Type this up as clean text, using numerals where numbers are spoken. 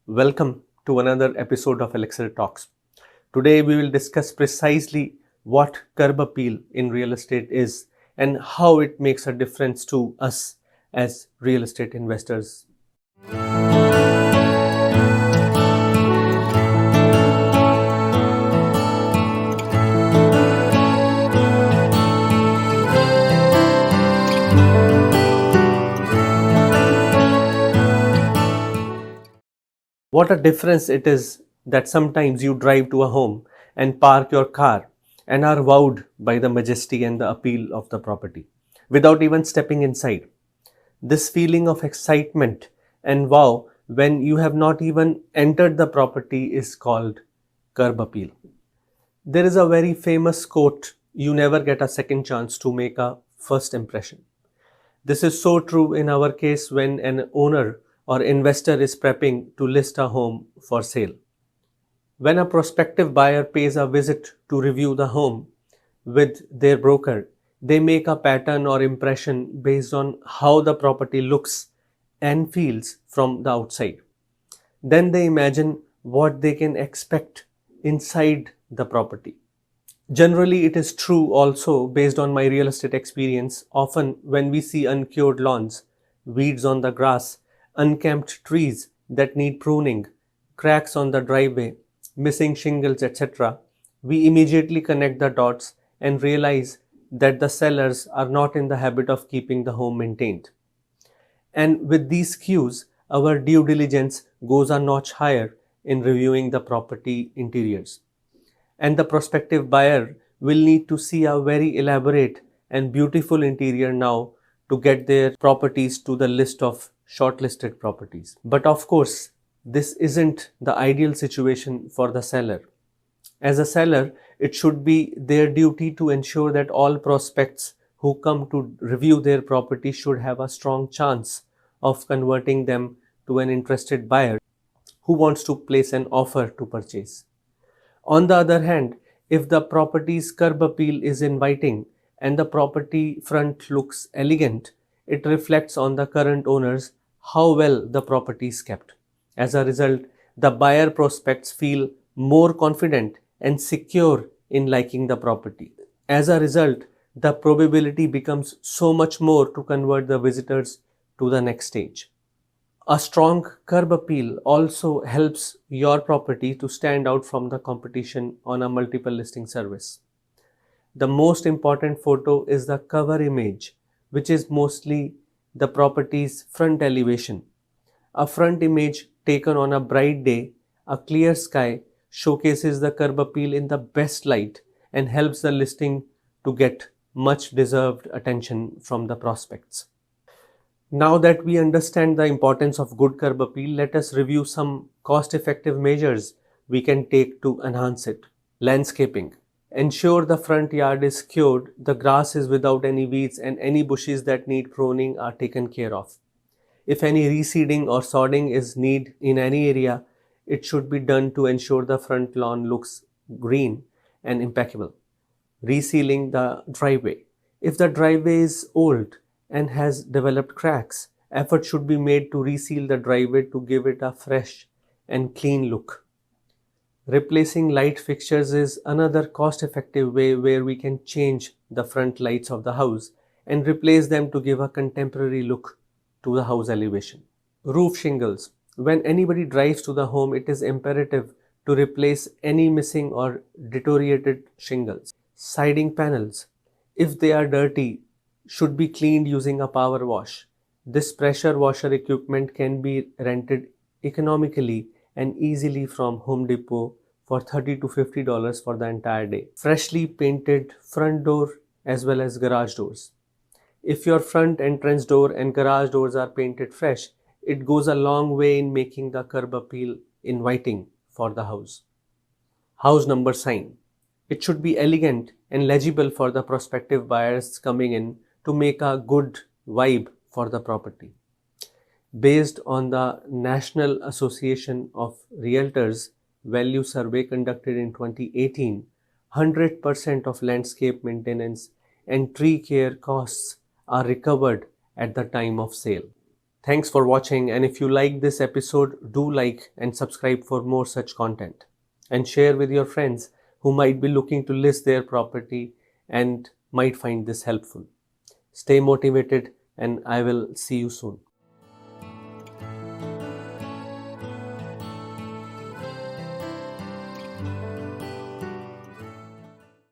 Welcome to another episode of Elixir Talks. Today we will discuss precisely what curb appeal in real estate is and how it makes a difference to us as real estate investors. What a difference it is that sometimes you drive to a home and park your car and are wowed by the majesty and the appeal of the property without even stepping inside. This feeling of excitement and wow when you have not even entered the property is called curb appeal. There is a very famous quote, you never get a second chance to make a first impression. This is so true in our case when an owner or investor is prepping to list a home for sale. When a prospective buyer pays a visit to review the home with their broker, they make a pattern or impression based on how the property looks and feels from the outside. Then they imagine what they can expect inside the property. Generally, it is true also based on my real estate experience. Often, when we see uncured lawns, weeds on the grass, unkempt trees that need pruning, cracks on the driveway, missing shingles, etc., we immediately connect the dots and realize that the sellers are not in the habit of keeping the home maintained. And with these cues, our due diligence goes a notch higher in reviewing the property interiors. And the prospective buyer will need to see a very elaborate and beautiful interior now to get their properties to the list of shortlisted properties. But of course, this isn't the ideal situation for the seller. As a seller, it should be their duty to ensure that all prospects who come to review their property should have a strong chance of converting them to an interested buyer who wants to place an offer to purchase. On the other hand, if the property's curb appeal is inviting and the property front looks elegant, it reflects on the current owners how well the property is kept. As a result, the buyer prospects feel more confident and secure in liking the property. As a result, the probability becomes so much more to convert the visitors to the next stage. A strong curb appeal also helps your property to stand out from the competition on a multiple listing service. The most important photo is the cover image, which is mostly the property's front elevation. A front image taken on a bright day, a clear sky, showcases the curb appeal in the best light and helps the listing to get much deserved attention from the prospects. Now that we understand the importance of good curb appeal, let us review some cost-effective measures we can take to enhance it. Landscaping. Ensure the front yard is cured, the grass is without any weeds, and any bushes that need pruning are taken care of. If any reseeding or sodding is needed in any area, it should be done to ensure the front lawn looks green and impeccable. Resealing the driveway. If the driveway is old and has developed cracks, effort should be made to reseal the driveway to give it a fresh and clean look. Replacing light fixtures is another cost-effective way where we can change the front lights of the house and replace them to give a contemporary look to the house elevation. Roof shingles. When anybody drives to the home, it is imperative to replace any missing or deteriorated shingles. Siding panels, if they are dirty, should be cleaned using a power wash. This pressure washer equipment can be rented economically and easily from Home Depot for $30 to $50 for the entire day. Freshly painted front door as well as garage doors. If your front entrance door and garage doors are painted fresh, it goes a long way in making the curb appeal inviting for the house. House number sign. It should be elegant and legible for the prospective buyers coming in to make a good vibe for the property. Based on the National Association of Realtors value survey conducted in 2018, 100% of landscape maintenance and tree care costs are recovered at the time of sale. Thanks for watching, and if you like this episode, do like and subscribe for more such content. And share with your friends who might be looking to list their property and might find this helpful. Stay motivated, and I will see you soon.